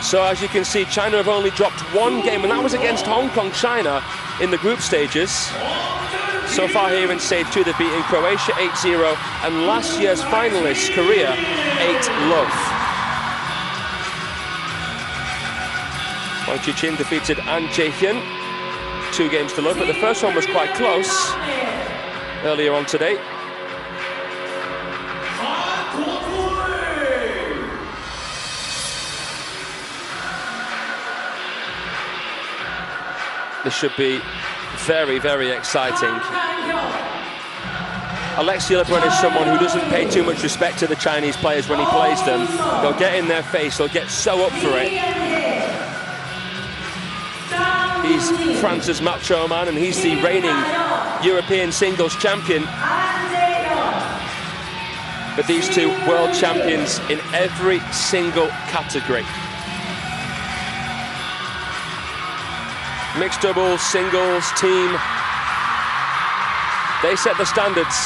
So as you can see, China have only dropped one game, and that was against Hong Kong, China, in the group stages. So far here in stage 2, they've beaten Croatia 8-0, and last year's finalists, Korea, 8-love. Wang Chuqin defeated An Jae-hyun, 2 games to love, but the first one was quite close earlier on today. This should be very, very exciting. Ys-A.Lebrun is someone who doesn't pay too much respect to the Chinese players when he plays them. They'll get in their face, they'll get so up for it. He's France's macho man, and he's the reigning European singles champion. But these two world champions in every single category. Mixed doubles, singles, team. They set the standards,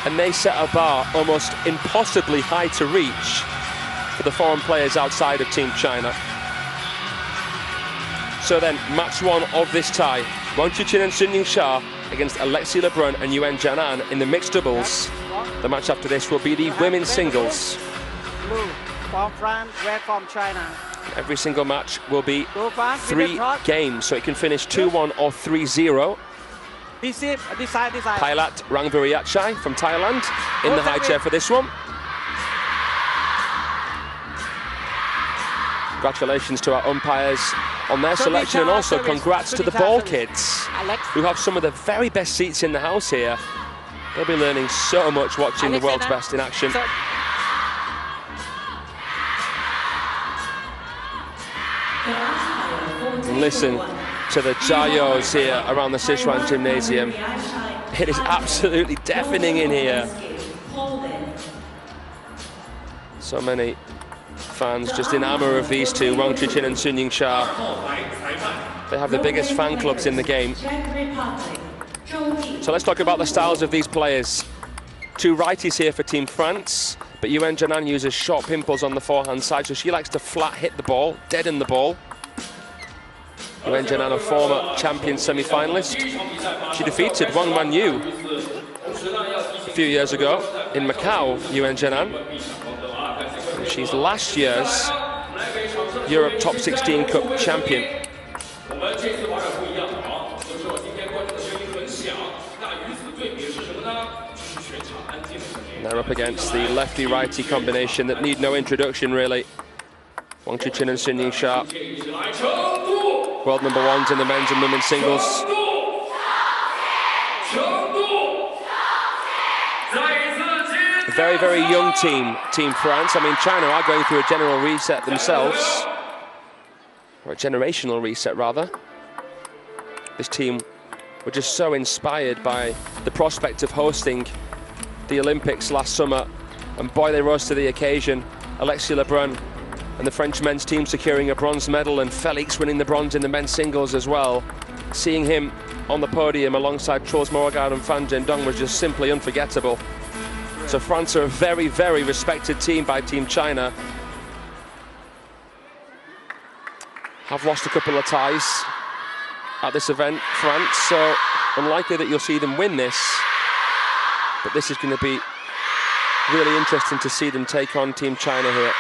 and they set a bar almost impossibly high to reach for the foreign players outside of Team China. So then, match 1 of this tie, Wang Chuqin and Sun Ying-sha against Ys-A.Lebrun and Yuan in the mixed doubles. The match after this will be the women's singles. Blue from France, red from China. Every single match will be 3 games, so it can finish 2-1 or 3-0. Pailat Rangviriachai from Thailand in the high chair for this one. Congratulations to our umpires on their selection, and also congrats to the ball kids who have some of the very best seats in the house here. They'll be learning so much watching the world's best in action. And listen to the jayos here around the Sichuan Gymnasium. It is absolutely deafening in here. So many fans just in armour of these two, Wang Chuqin and Sun Ying-sha. They have the biggest fan clubs in the game. So let's talk about the styles of these players. 2 righties here for Team France, but Yuan uses sharp pimples on the forehand side, so she likes to flat hit the ball, deaden the ball. Yuan, a former champion semi-finalist. She defeated Wang Yu a few years ago in Macau, Yuan. She's last year's Europe Top 16 Cup champion. And they're up against the lefty-righty combination that need no introduction, really. Wang Chuqin and Sun Ying-sha, world #1s in the men's and women's singles. A very, very young team, Team France. I mean, China are going through a general reset themselves, or a generational reset, rather. This team were just so inspired by the prospect of hosting the Olympics last summer, and boy, they rose to the occasion. Ys-A.Lebrun and the French men's team securing a bronze medal, and Felix winning the bronze in the men's singles as well. Seeing him on the podium alongside Truls Morgaard and Fan Zhendong was just simply unforgettable. So France are a very, very respected team by Team China. Have lost a couple of ties at this event, France, so unlikely that you'll see them win this. But this is going to be really interesting to see them take on Team China here.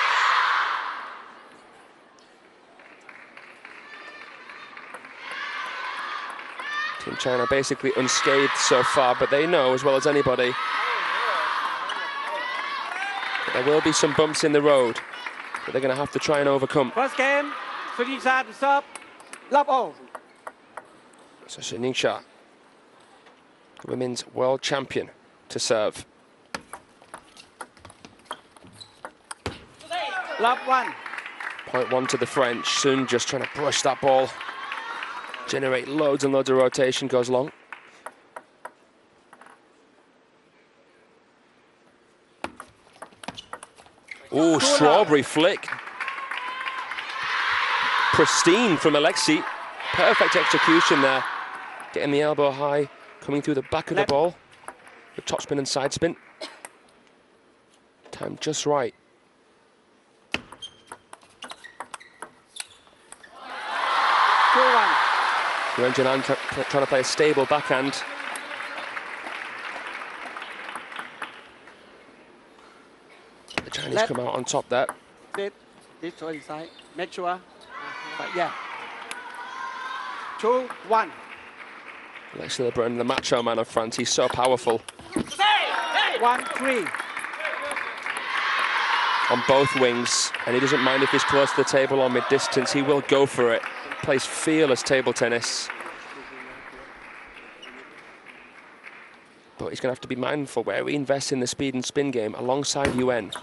Team China basically unscathed so far, but they know as well as anybody that there will be some bumps in the road that they're going to have to try and overcome. First game, Sun Ying-sha to serve, love all. So Sun Ying-sha, the women's world champion, to serve. Love 1. Point 1 to the French. Sun just trying to brush that ball, generate loads and loads of rotation, goes long. Ooh, strawberry flick. Pristine from Alexei. Perfect execution there. Getting the elbow high, coming through the back of the ball. The topspin and side spin. Time just right. Yuan Jianan trying to play a stable backhand. The Chinese come out on top there. This to inside. Make sure. But yeah. 2-1. Ys-A.Lebrun, the macho man of France, he's so powerful. 1-3. On both wings, and he doesn't mind if he's close to the table or mid-distance, he will go for it. Plays fearless table tennis. But he's going to have to be mindful where he invests in the speed and spin game alongside Yuan. 2-3.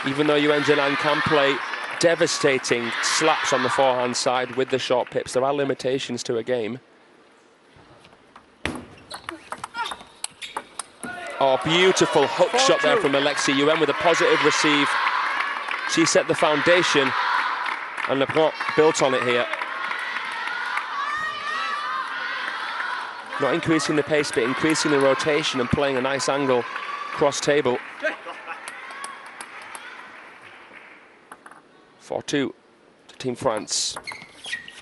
Even though Yuan Jianan can play devastating slaps on the forehand side with the short pips, there are limitations to a game. Oh, beautiful hook shot there from Alexei. Yuan with a positive receive. She set the foundation, and Lebrun built on it here. Not increasing the pace, but increasing the rotation and playing a nice angle cross table. 4-2 to Team France.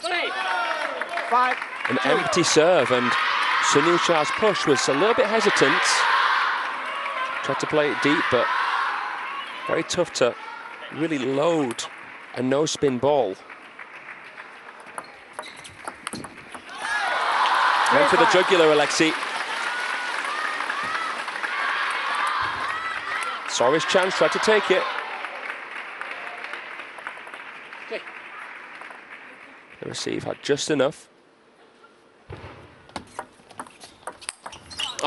5. An empty serve, and Sun Ying-sha's push was a little bit hesitant. Tried to play it deep, but very tough to really load a no-spin ball. Went for the jugular, Alexei. Saw his chance, tried to take it. The receive had just enough.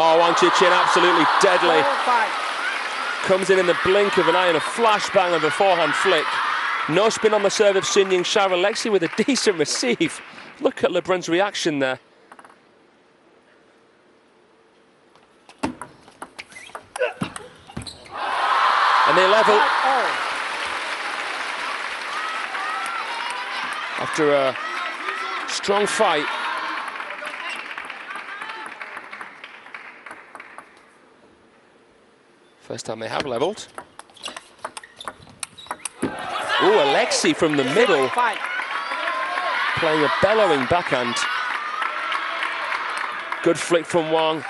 Oh, Wang Chuqin, absolutely deadly. 4-5. Comes in the blink of an eye and a flashbang of a forehand flick. No spin on the serve of Sun Ying-sha. Alexei with a decent receive. Look at Lebrun's reaction there. And they level. After a strong fight. First time they have leveled. Ooh, Alexei from the middle. Playing a bellowing backhand. Good flick from Wang.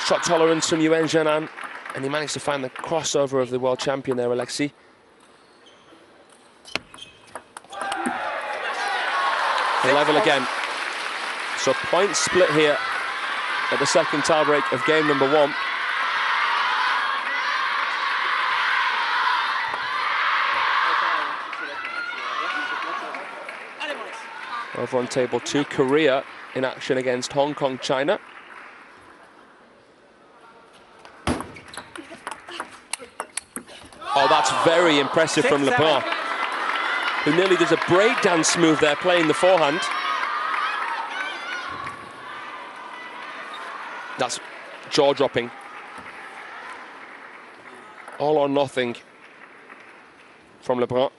Shot tolerance from Yuan Jianan. And he managed to find the crossover of the world champion there, Alexei. They level again. So point split here at the second tiebreak of game number 1. Over on table 2, Korea in action against Hong Kong, China. Oh, that's very impressive from Lebrun, who nearly does a breakdance move there, playing the forehand. That's jaw-dropping. All or nothing from Lebrun.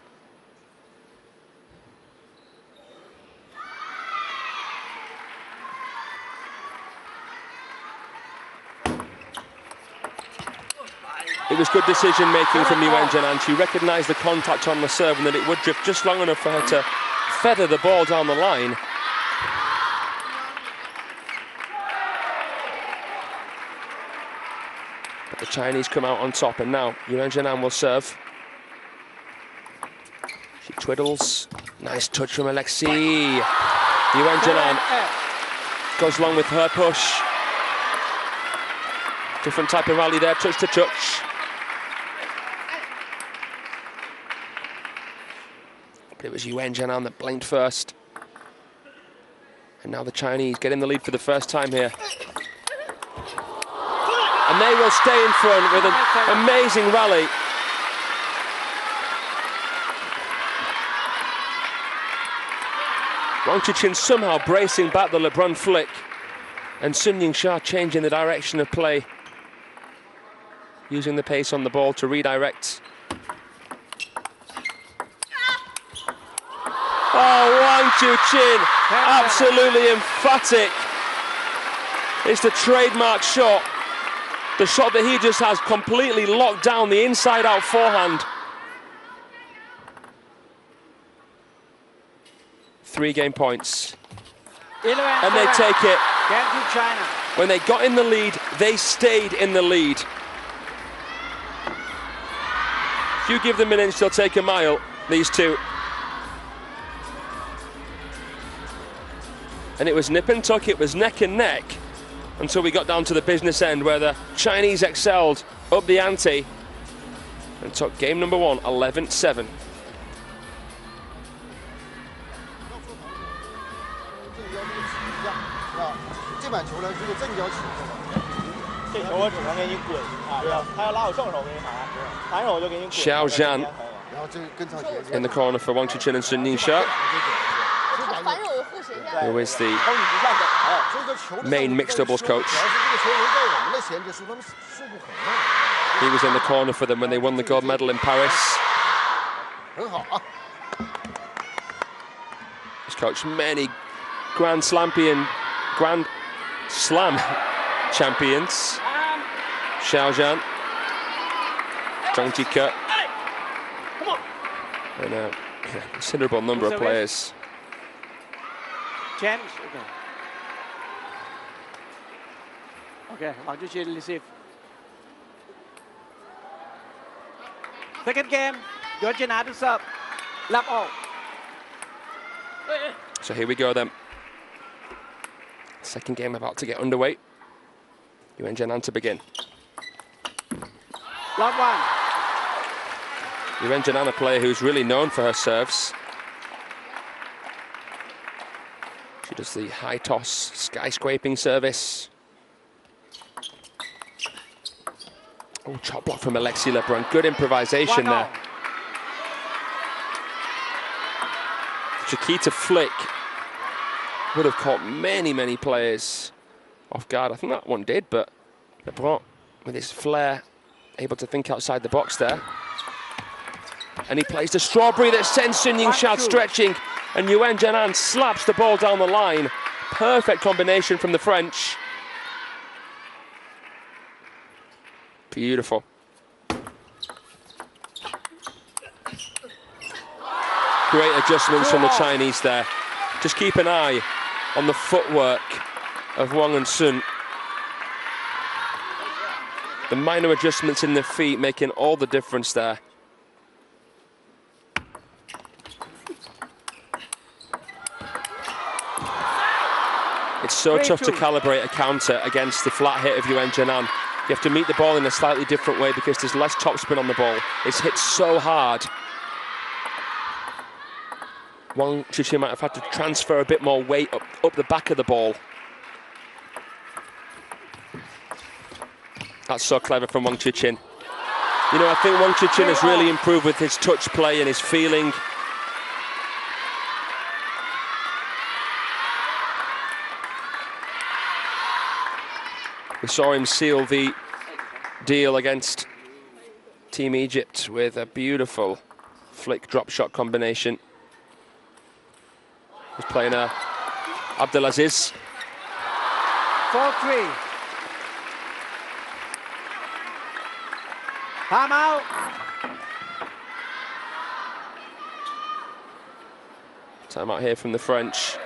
It was good decision-making from Yuan Jianan. She recognised the contact on the serve and that it would drift just long enough for her to feather the ball down the line. But the Chinese come out on top, and now Yuan Jianan will serve. She twiddles. Nice touch from Alexei. Yuan Jianan goes along with her push. Different type of rally there, touch to touch. But it was Yuan Jianan that blinked first. And now the Chinese get in the lead for the first time here. And they will stay in front with an amazing rally. Wang Chuqin somehow bracing back the Lebrun flick. And Sun Ying-sha changing the direction of play. Using the pace on the ball to redirect. Oh, Wang Chuqin, absolutely emphatic. It's the trademark shot. The shot that he just has completely locked down, the inside-out forehand. 3-game points. 11, And they take it. Game to China. When they got in the lead, they stayed in the lead. If you give them an inch, they'll take a mile, these two. And it was nip and tuck, it was neck and neck, until we got down to the business end where the Chinese excelled, up the ante, and took game number 1, 11-7. 这板球呢，如果正脚起，这球我只能给你滚啊！他要拉我正手给你弹，弹手我就给你滚。Xiao Zhan 然后这跟上节奏。 in the corner for Wang Chuqin and Sun Yingxia, who is the main mixed doubles coach. He was in the corner for them when they won the gold medal in Paris. 很好啊。 He's coached many Grand Slam champions. Xiao Zhan, Zhang Jike, and a considerable number of players. James. Okay. Okay. Wang Chuqin receive. Second game. Yuan to serve. Love all. So here we go then. Second game about to get underway. Yuan Zhenan to begin. Love 1. Yuan Zhenan, a player who's really known for her serves. She does the high toss, skyscraping service. Oh, chop block from Ys-A.Lebrun. Good improvisation there. Chiquita flick would have caught many, many players off guard. I think that one did, but Lebrun, with his flair, able to think outside the box there. And he plays the strawberry that sends Sun Yingxia stretching, and Yuan Zhenan slaps the ball down the line. Perfect combination from the French. Beautiful. Great adjustments from the Chinese there. Just keep an eye on the footwork of Wang and Sun. The minor adjustments in the feet making all the difference there. It's so tough to calibrate a counter against the flat hit of Yuan Zhenan. You have to meet the ball in a slightly different way because there's less topspin on the ball. It's hit so hard. Wang Chuqin might have had to transfer a bit more weight up the back of the ball. That's so clever from Wang Chuqin. You know, I think Wang Chuqin has really improved with his touch play and his feeling. We saw him seal the deal against Team Egypt with a beautiful flick drop shot combination. He's playing Abdelaziz. 4-3. Time out. Time out here from the French.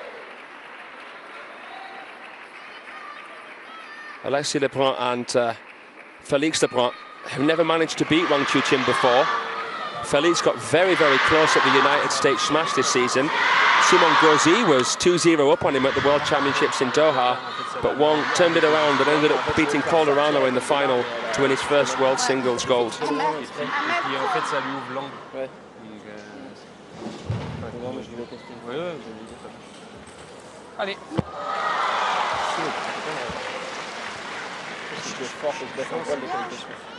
Ys-A.Lebrun and Felix Lebrun have never managed to beat Wang Chuqin before. Felix got very, very close at the United States Smash this season. Simon Gauzy was 2-0 up on him at the World Championships in Doha, but Wang turned it around and ended up beating Calderano in the final to win his first World Singles gold. Allez.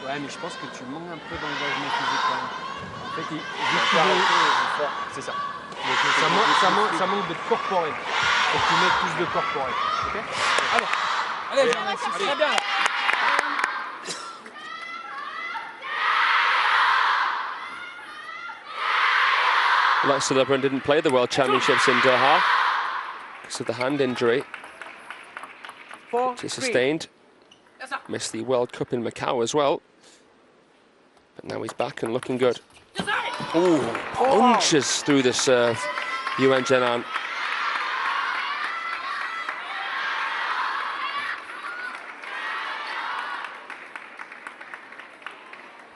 Ouais, mais je pense que tu manques un peu d'engagement physique quand même. En fait, c'est ça. Ça manque de corporé. Faut que tu mettes plus de corporé. Ok? Allez, c'est très bien. Ys-A.Lebrun didn't play the World Championships in Doha because of the hand injury he sustained. Missed the World Cup in Macau as well. But now he's back and looking good. Ooh, punches through the serve. Yuan Zhenan.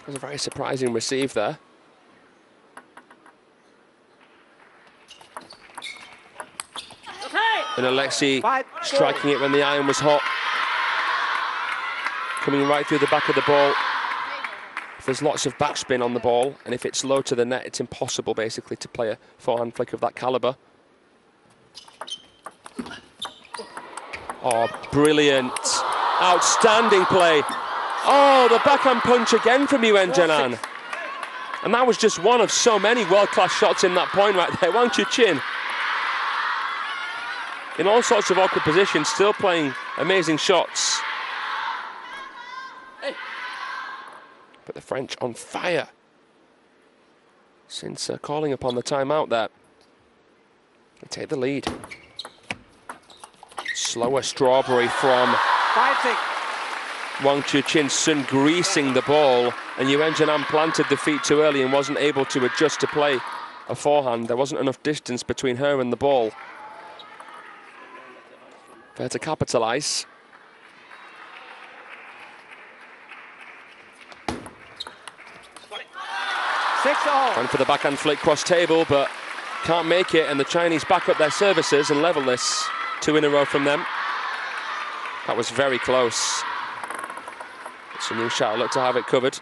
It was a very surprising receive there. And Alexei striking it when the iron was hot. Coming right through the back of the ball. There's lots of backspin on the ball, and if it's low to the net, it's impossible basically to play a forehand flick of that caliber. Oh, brilliant. Outstanding play. Oh, the backhand punch again from Yuan. And that was just one of so many world-class shots in that point right there. Wang Chuqin, in all sorts of awkward positions, still playing amazing shots. But the French on fire since calling upon the timeout there. They take the lead. Slower strawberry from 5-6. Wang Chuqin, Sun greasing the ball, and Yuan planted the feet too early and wasn't able to adjust to play a forehand. There wasn't enough distance between her and the ball for her to capitalize. Went for the backhand flick cross table, but can't make it, and the Chinese back up their services and level this. 2 in a row from them. That was very close. It's a new shot, look to have it covered.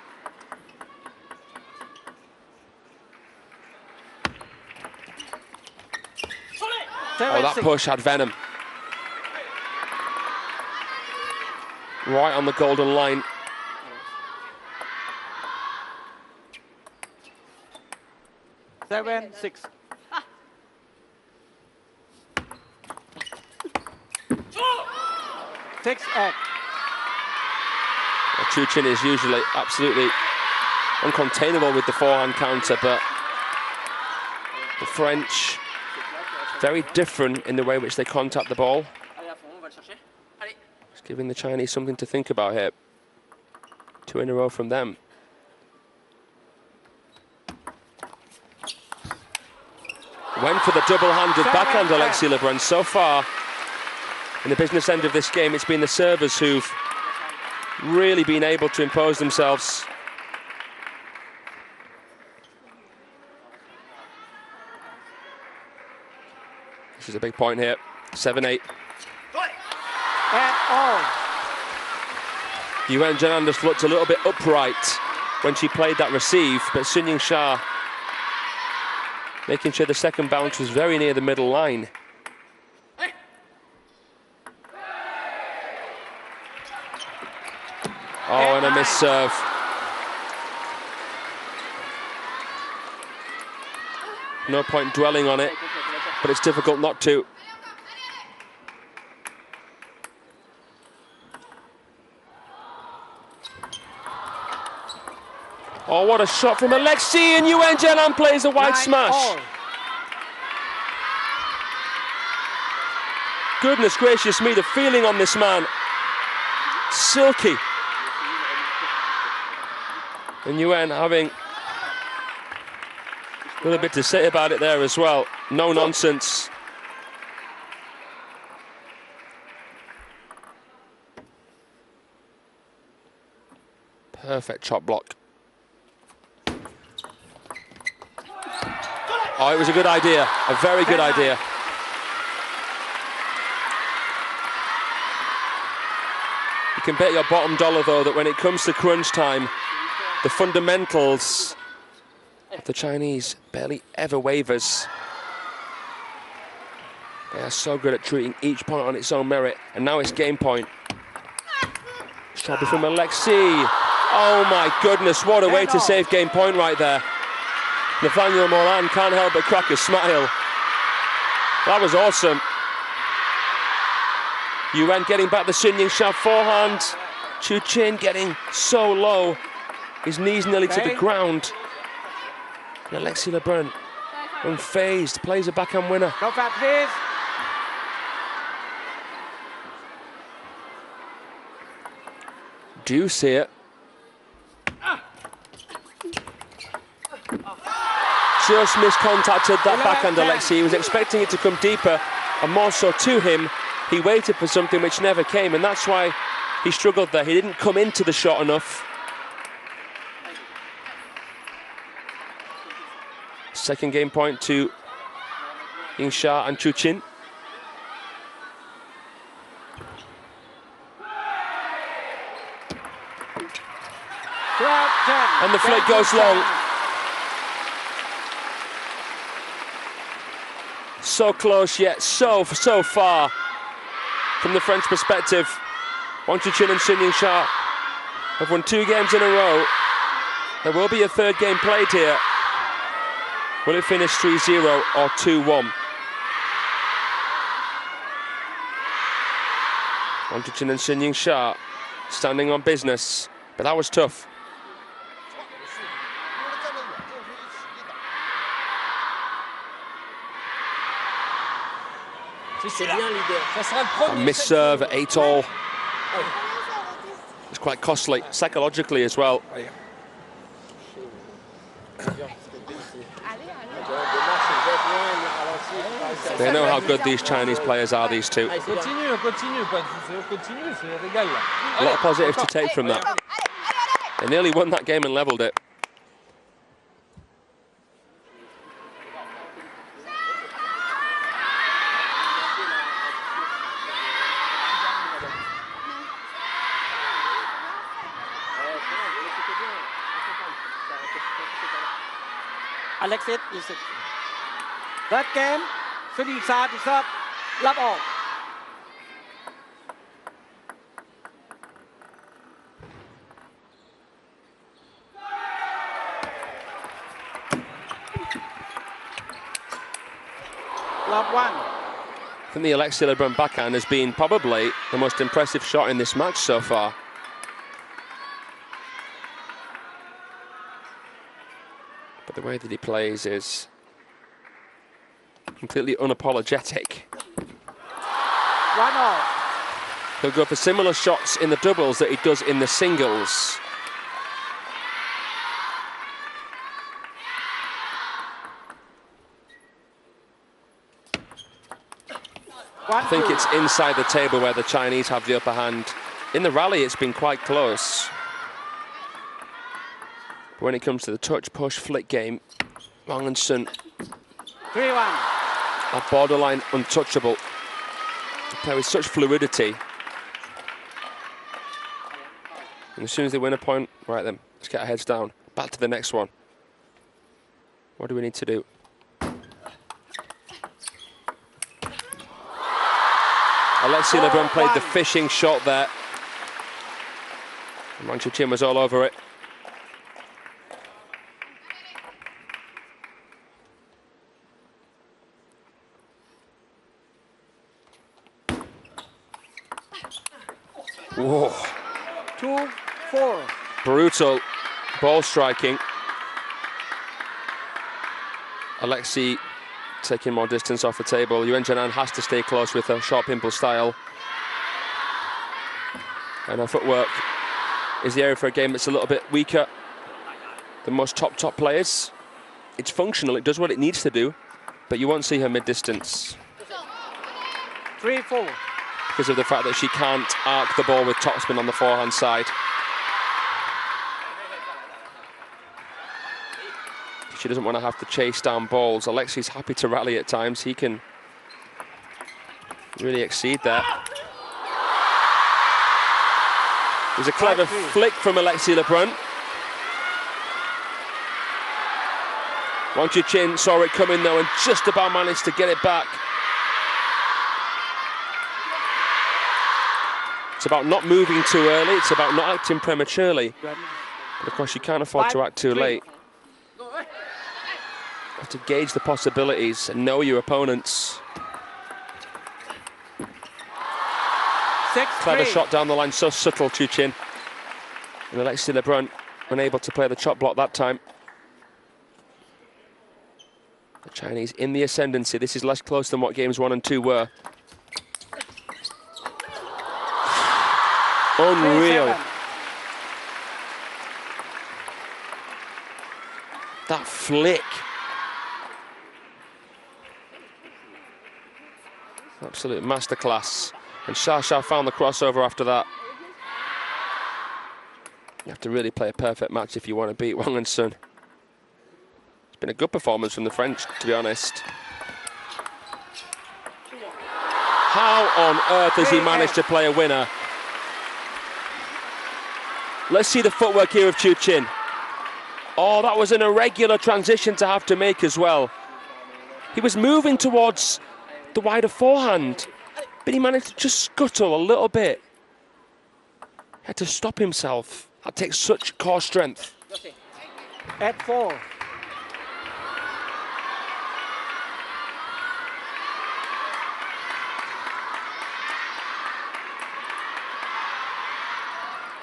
Oh, that push had venom. Right on the golden line. Seven, 6. Chuqin is usually absolutely uncontainable with the forehand counter, but the French very different in the way in which they contact the ball. It's giving the Chinese something to think about here. 2 in a row from them. Went for the double-handed backhand, Ys-A.Lebrun. So far, in the business end of this game, it's been the servers who've really been able to impose themselves. This is a big point here. 7-8. Yuan just looked a little bit upright when she played that receive, but Sun Ying-sha making sure the second bounce was very near the middle line. Oh, and a missed serve. No point dwelling on it, but it's difficult not to. Oh, what a shot from Alexei, and Yuan plays a wide smash. Goodness gracious me, the feeling on this man. Silky. And Yuan having a little bit to say about it there as well. No nonsense. Perfect chop block. Oh, it was a good idea, a very good idea. You can bet your bottom dollar, though, that when it comes to crunch time, the fundamentals of the Chinese barely ever wavers. They are so good at treating each point on its own merit, and now it's game point. Strawberry from Alexei. Oh my goodness, what a way to save game point right there. Nathaniel Moran can't help but crack a smile. That was awesome. Yuan getting back the Sun Ying-sha forehand. Chuqin getting so low, his knees nearly to the ground. And Ys-A.Lebrun, unfazed, plays a backhand winner. Go back, please. Do you see it? Just miscontacted that backhand, Alexei. He was expecting it to come deeper and more so to him. He waited for something which never came, and that's why he struggled there. He didn't come into the shot enough. Second game point to Ys-A and Chu Qin. And the flick goes long. So close yet so far from the French perspective. Wang Chuqin and Sun Ys-A have won 2 games in a row. There will be a third game played here. Will it finish 3-0 or 2-1? Wang Chuqin and Sun Ys-A standing on business, but that was tough. A missed serve at 8-all. It's quite costly psychologically as well. They know how good these Chinese players are, these two. A lot of positives to take from that. They nearly won that game and levelled it. Alexis is it. Third game, Sun Ys-A to serve, love all. Love one. I think the Ys-A-Lebrun backhand has been probably the most impressive shot in this match so far. But the way that he plays is completely unapologetic. 1-all. He'll go for similar shots in the doubles that he does in the singles. I think it's inside the table where the Chinese have the upper hand. In the rally, it's been quite close. But when it comes to the touch, push, flick game, Wang and Sun 3-1. are borderline untouchable. They play with such fluidity. And as soon as they win a point, right then, let's get our heads down. Back to the next one. What do we need to do? Ys-A-Lebrun played the fishing shot there. And Wang Chuqin was all over it. Whoa. 2-4. Brutal ball striking. Alexei taking more distance off the table. Yuan has to stay close with her short pimple style. And her footwork is the area for a game that's a little bit weaker than most top players. It's functional, it does what it needs to do, but you won't see her mid-distance. 3-4. Because of the fact that she can't arc the ball with topspin on the forehand side. She doesn't want to have to chase down balls. Alexei's happy to rally at times. He can really exceed that. It was a clever flick from Ys-A-Lebrun. Wang Chuqin saw it coming though and just about managed to get it back. It's about not moving too early. It's about not acting prematurely. But of course you can't afford to act too late. You have to gauge the possibilities and know your opponents. 6-3. Clever shot down the line, so subtle, Chu Qin. And Ys-A-Lebrun unable to play the chop block that time. The Chinese in the ascendancy. This is less close than what games 1 and 2 were. Unreal. 3-7. That flick. Absolute masterclass. And Ys-A found the crossover after that. You have to really play a perfect match if you want to beat Wang and Sun. It's been a good performance from the French, to be honest. How on earth has he managed to play a winner? Let's see the footwork here of Chu Chin. Oh, that was an irregular transition to have to make as well. He was moving towards the wider forehand, but he managed to just scuttle a little bit. He had to stop himself. That takes such core strength. At 4.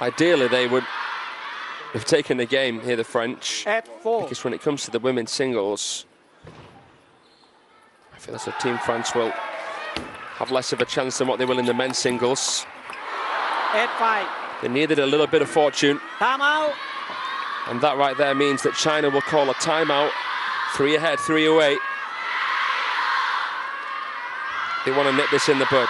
Ideally, they would have taken the game here, the French. At 4. Because when it comes to the women's singles, I feel as though Team France will have less of a chance than what they will in the men's singles. At 5. They needed a little bit of fortune. Timeout. And that right there means that China will call a timeout. 3 ahead, 3 away. They want to nip this in the bud.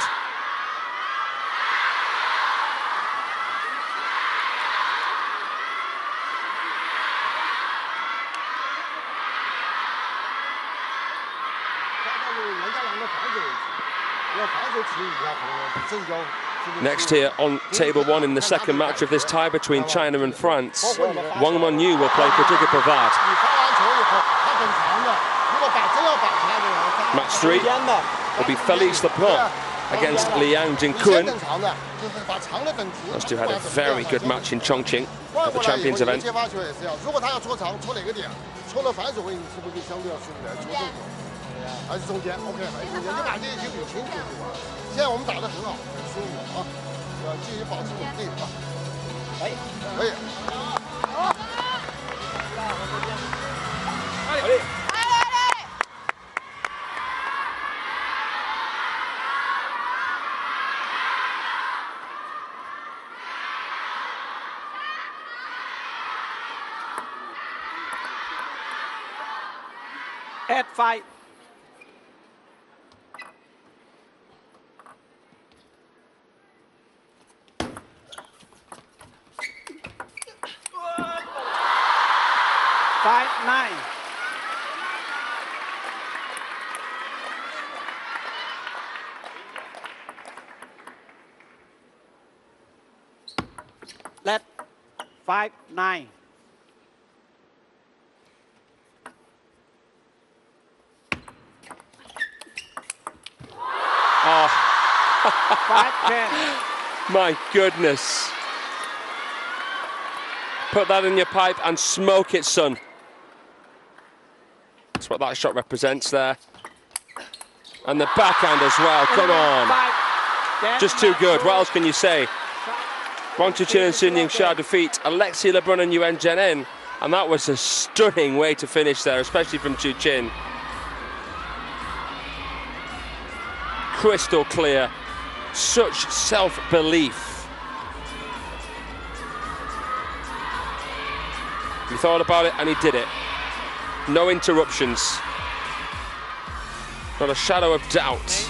Next here on table 1 in the second match of this tie between China and France, Wang Yu will play Katika Pavad. Match 3 will be Ys-A.Lebrun against Liang Jingkun. Those two had a very good match in Chongqing at the Champions event. At 5. Five, 9. Let 5, 9. Oh. 5, 10. My goodness. Put that in your pipe and smoke it, son. That's what that shot represents there. And the backhand as well, come on. Just too good, what else can you say? Wang Chuqin and Sun Yingxia defeat Ys-A.Lebrun and Yuan Zhenin. And that was a stunning way to finish there, especially from Chu Chin. Crystal clear, such self-belief. He thought about it and he did it. No interruptions. Not a shadow of doubt.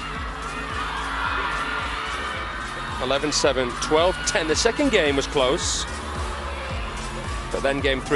11-7, 12-10. The second game was close, but then game 3.